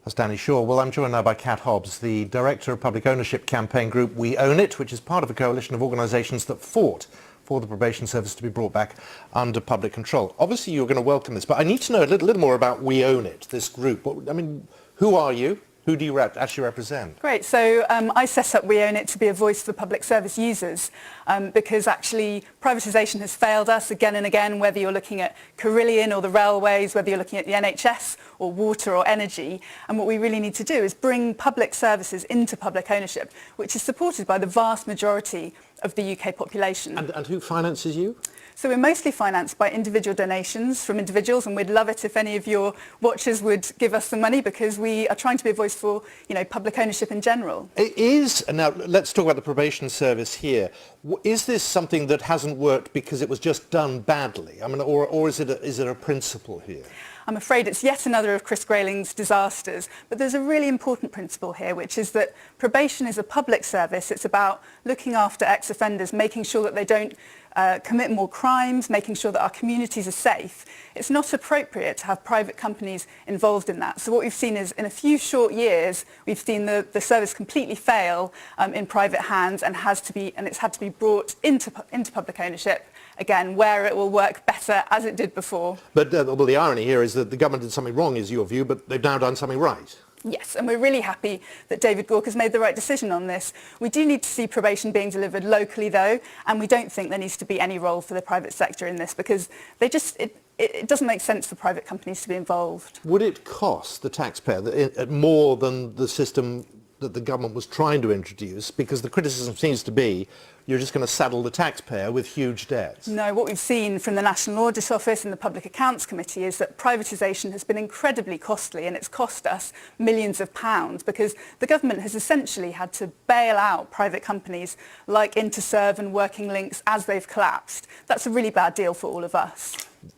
That's Danny Shaw. Well, I'm joined now by Kat Hobbs, the Director of Public Ownership campaign group We Own It, which is part of a coalition of organisations that fought for the probation service to be brought back under public control. Obviously, you're going to welcome this, but I need to know a little more about We Own It, this group. Who are you? Who do you actually represent? Great. So I set up We Own It to be a voice for public service users because actually privatisation has failed us again and again, whether you're looking at Carillion or the railways, whether you're looking at the NHS or water or energy. And what we really need to do is bring public services into public ownership, which is supported by the vast majority of the UK population. And who finances you? So we're mostly financed by individual donations from individuals, and we'd love it if any of your watchers would give us some money, because we are trying to be a voice for, public ownership in general. It is. Now, let's talk about the probation service here. Is this something that hasn't worked because it was just done badly? Or is it a principle here? I'm afraid it's yet another of Chris Grayling's disasters, but there's a really important principle here, which is that probation is a public service. It's about looking after ex-offenders, making sure that they don't commit more crimes, making sure that our communities are safe. It's not appropriate to have private companies involved in that. So what we've seen is, in a few short years, we've seen the service completely fail in private hands, and it's had to be brought into public ownership again, where it will work better as it did before. But the irony here is that the government did something wrong, is your view, but they've now done something right. Yes, and we're really happy that David Gauke has made the right decision on this. We do need to see probation being delivered locally, though, and we don't think there needs to be any role for the private sector in this, because it doesn't make sense for private companies to be involved. Would it cost the taxpayer more than the system that the government was trying to introduce? Because the criticism seems to be you're just going to saddle the taxpayer with huge debts. No, what we've seen from the National Audit Office and the Public Accounts Committee is that privatisation has been incredibly costly, and it's cost us millions of pounds, because the government has essentially had to bail out private companies like Interserve and Working Links as they've collapsed. That's a really bad deal for all of us.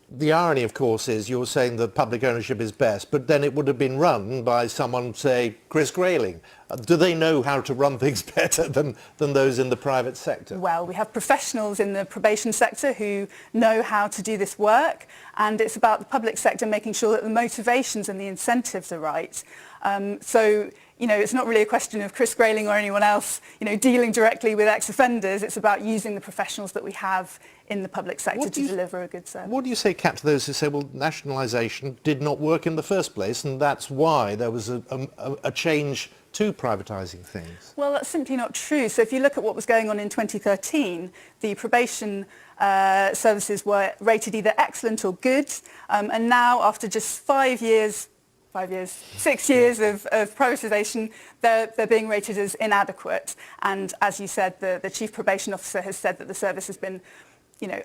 The irony, of course, is you're saying that public ownership is best, but then it would have been run by someone, say, Chris Grayling. Do they know how to run things better than those in the private sector? Well, we have professionals in the probation sector who know how to do this work, and it's about the public sector making sure that the motivations and the incentives are right. It's not really a question of Chris Grayling or anyone else, dealing directly with ex-offenders. It's about using the professionals that we have in the public sector to deliver a good service. What do you say, Kat, to those who say, well, nationalisation did not work in the first place, and that's why there was a change to privatising things? Well, that's simply not true. So if you look at what was going on in 2013, the probation services were rated either excellent or good, and now, after just 6 years of privatisation, they're being rated as inadequate. And as you said, the Chief Probation Officer has said that the service has been,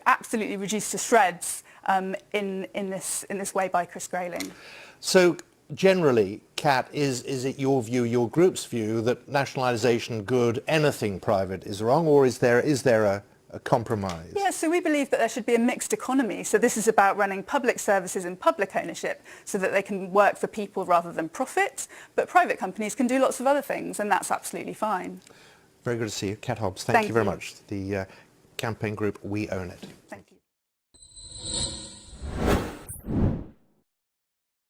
absolutely reduced to shreds in this way by Chris Grayling. So generally, Kat, is it your view, your group's view, that nationalisation good, anything private is wrong, or is there a compromise? Yeah, so we believe that there should be a mixed economy. So this is about running public services in public ownership so that they can work for people rather than profit. But private companies can do lots of other things, and that's absolutely fine. Very good to see you. Kat Hobbs, thank you very much. The campaign group We Own It. Thank you.